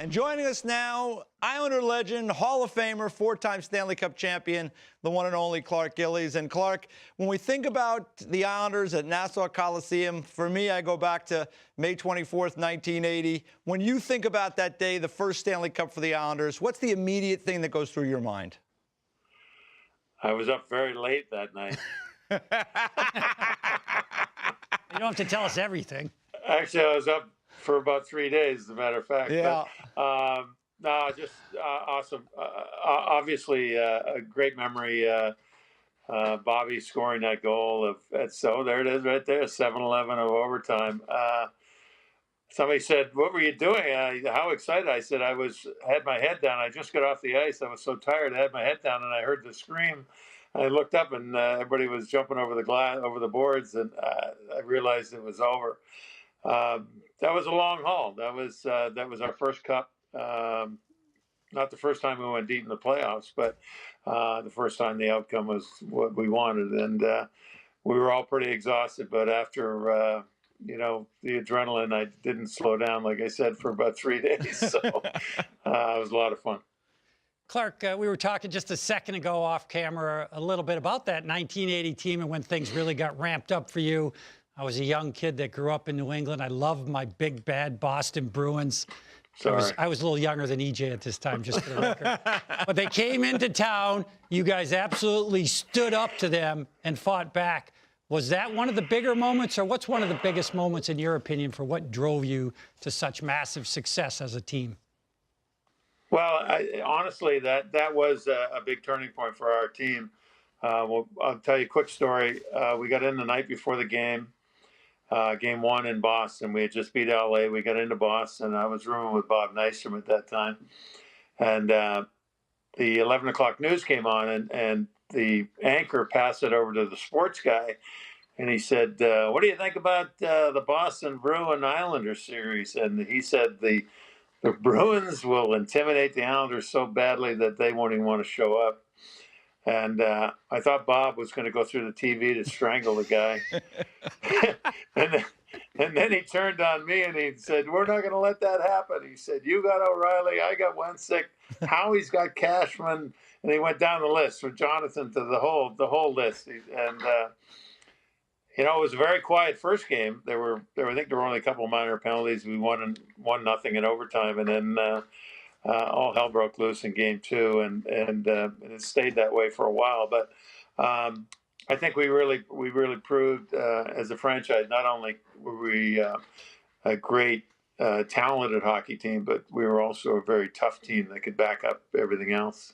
And joining us now, Islander legend, Hall of Famer, four-time Stanley Cup champion, the one and only Clark Gillies. And Clark, when we think about the Islanders at Nassau Coliseum, for me, I go back to May 24th, 1980. When you think about that day, the first Stanley Cup for the Islanders, what's the immediate thing that goes through your mind? I was up very late that night. You don't have to tell us everything. Actually, I was up for about 3 days, as a matter of fact. Yeah. But, no, just awesome. Obviously, a great memory. Bobby scoring that goal so there it is right there, 7-11 of overtime. Somebody said, "What were you doing? How excited?" I said, had my head down. I just got off the ice. I was so tired. I had my head down, and I heard the scream. I looked up, and everybody was jumping over the boards, and I realized it was over. That was a long haul. That was our first cup. Not the first time we went deep in the playoffs, but the first time the outcome was what we wanted. And we were all pretty exhausted. But after, the adrenaline, I didn't slow down, like I said, for about 3 days. So it was a lot of fun. Clark, we were talking just a second ago off camera a little bit about that 1980 team and when things really got ramped up for you. I was a young kid that grew up in New England. I loved my big, bad Boston Bruins. I was a little younger than EJ at this time, just for the record. But they came into town. You guys absolutely stood up to them and fought back. Was that one of the bigger moments, or what's one of the biggest moments, in your opinion, for what drove you to such massive success as a team? Well, honestly, that was a big turning point for our team. Well, I'll tell you a quick story. We got in the night before the game. Game one in Boston. We had just beat LA. We got into Boston. I was rooming with Bob Nystrom at that time. And the 11 o'clock news came on, and the anchor passed it over to the sports guy. And he said, "What do you think about the Boston Bruin Islanders series?" And he said, the Bruins will intimidate the Islanders so badly that they won't even want to show up. And I thought Bob was going to go through the TV to strangle the guy. and then he turned on me and he said, "We're not going to let that happen." He said, "You got O'Reilly, I got Wensick, Howie's got Cashman," and he went down the list from Jonathan to the whole list. And it was a very quiet first game. I think there were only a couple of minor penalties. We won 1-0 in overtime, and then all hell broke loose in game two, and it stayed that way for a while. But I think we really proved as a franchise, not only were we a great, talented hockey team, but we were also a very tough team that could back up everything else.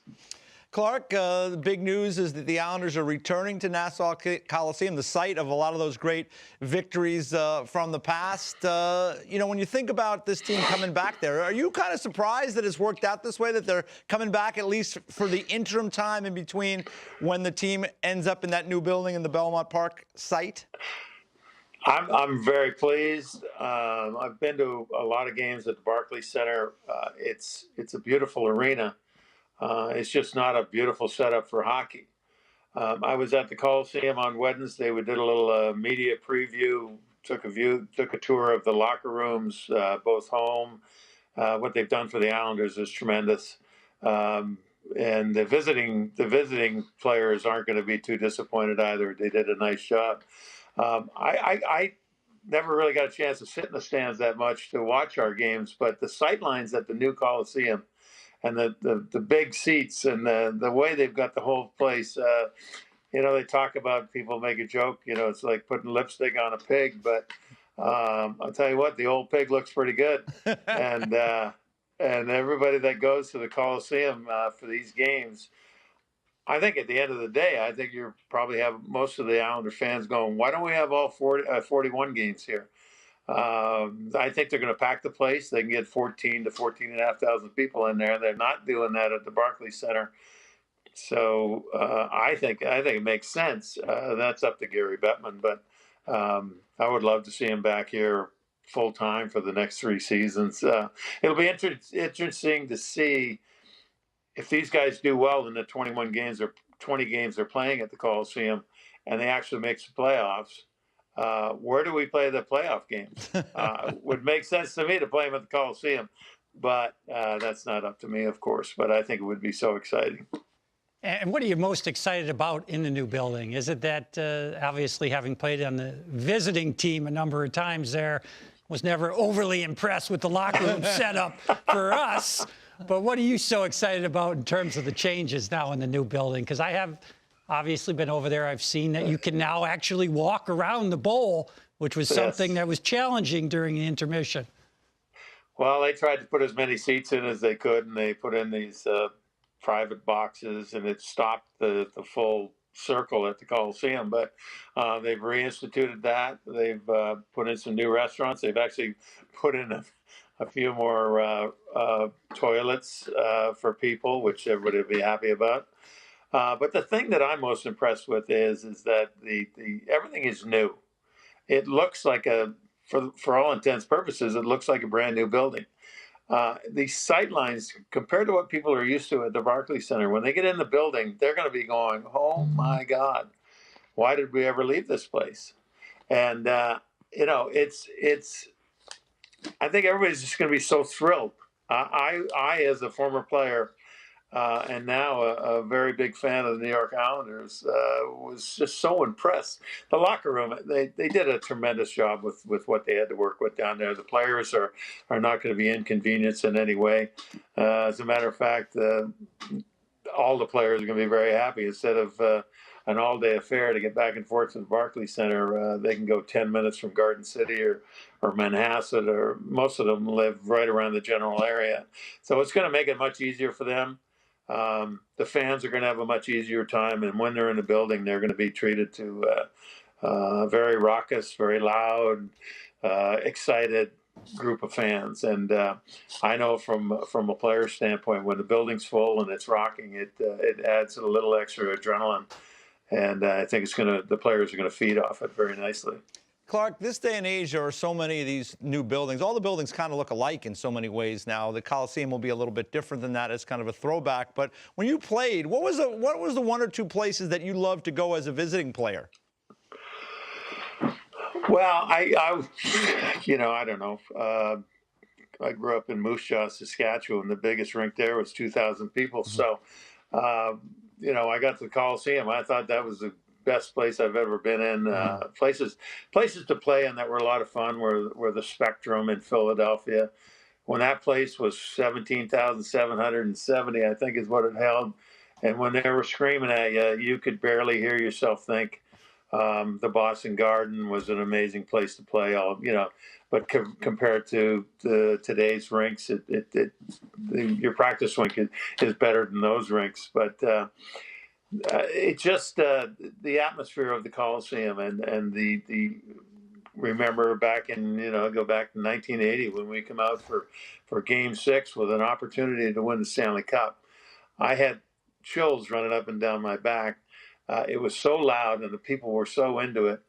Clark, the big news is that the Islanders are returning to Nassau Coliseum, the site of a lot of those great victories from the past. When you think about this team coming back there, are you kind of surprised that it's worked out this way, that they're coming back at least for the interim time in between when the team ends up in that new building in the Belmont Park site? I'm very pleased. I've been to a lot of games at the Barclays Center. It's a beautiful arena. It's just not a beautiful setup for hockey. I was at the Coliseum on Wednesday. We did a little media preview, took a tour of the locker rooms, both home. What they've done for the Islanders is tremendous. And the visiting players aren't going to be too disappointed either. They did a nice job. I never really got a chance to sit in the stands that much to watch our games, but the sightlines at the new Coliseum and the big seats and the way they've got the whole place, they talk about, people make a joke, it's like putting lipstick on a pig, but I'll tell you what, the old pig looks pretty good. And everybody that goes to the Coliseum for these games, I think at the end of the day, I think you probably have most of the Islander fans going, "Why don't we have all 41 games here?" I think they're going to pack the place. They can get 14 to 14,500 people in there. They're not doing that at the Barclays Center. So I think it makes sense. That's up to Gary Bettman, but I would love to see him back here full time for the next 3 seasons. It'll be interesting to see if these guys do well in the 21 games or 20 games they're playing at the Coliseum, and they actually make the playoffs. Where do we play the playoff games? Would make sense to me to play them at the Coliseum. but that's not up to me, of course. But I think it would be so exciting. And what are you most excited about in the new building? Is it that, obviously, having played on the visiting team a number of times there, was never overly impressed with the locker room setup for us. But what are you so excited about in terms of the changes now in the new building? Because I have obviously been over there. I've seen that you can now actually walk around the bowl, which was something that was challenging during the intermission. Well, they tried to put as many seats in as they could, and they put in these private boxes, and it stopped the full circle at the Coliseum. But they've reinstituted that. They've put in some new restaurants. They've actually put in a few more toilets for people, which everybody will be happy about. But the thing that I'm most impressed with is that the everything is new. It looks like for all intents and purposes, it looks like a brand new building. The sight lines, compared to what people are used to at the Barclays Center, when they get in the building, they're going to be going, "Oh my God, why did we ever leave this place?" And it's. I think everybody's just going to be so thrilled. I, as a former player, and now a very big fan of the New York Islanders, was just so impressed. The locker room, they did a tremendous job with what they had to work with down there. The players are not going to be inconvenienced in any way. As a matter of fact, all the players are going to be very happy. Instead of an all-day affair to get back and forth to the Barclays Center, they can go 10 minutes from Garden City or Manhasset, or most of them live right around the general area. So it's going to make it much easier for them. The fans are going to have a much easier time, and when they're in the building, they're going to be treated to very raucous, very loud, excited group of fans. And I know from a player standpoint, when the building's full and it's rocking, it adds a little extra adrenaline, and I think the players are going to feed off it very nicely. Clark, this day and age, there are so many of these new buildings. All the buildings kind of look alike in so many ways now. The Coliseum will be a little bit different than that. It's kind of a throwback. But when you played, what was the one or two places that you loved to go as a visiting player? Well, I don't know. I grew up in Moose Jaw, Saskatchewan. The biggest rink there was 2,000 people. So, I got to the Coliseum. I thought that was the best place I've ever been in. Places to play in that were a lot of fun were the Spectrum in Philadelphia. When that place was 17,770, I think is what it held. And when they were screaming at you, you could barely hear yourself think. The Boston Garden was an amazing place to play. But compared to today's rinks, your practice rink is better than those rinks. But it's just the atmosphere of the Coliseum, and the remember back in go back to 1980 when we come out for Game 6 with an opportunity to win the Stanley Cup. I had chills running up and down my back. It was so loud, and the people were so into it,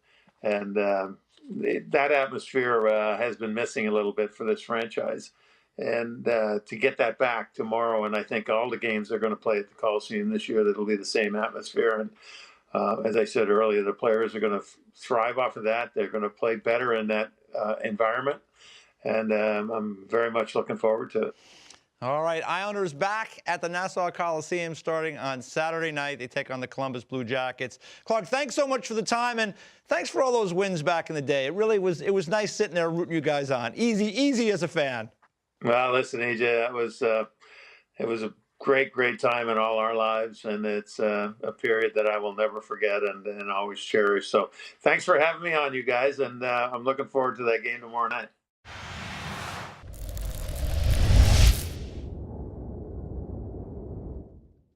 and that atmosphere has been missing a little bit for this franchise. And to get that back tomorrow, and I think all the games they're going to play at the Coliseum this year, that'll be the same atmosphere. And as I said earlier, the players are going to thrive off of that. They're going to play better in that environment, and I'm very much looking forward to it. All right, Islanders back at the Nassau Coliseum starting on Saturday night. They take on the Columbus Blue Jackets. Clark, thanks so much for the time, and thanks for all those wins back in the day. It really was nice sitting there rooting you guys on. Easy as a fan. Well, listen, AJ, it was a great time in all our lives, and it's a period that I will never forget and always cherish. So thanks for having me on, you guys, and I'm looking forward to that game tomorrow night.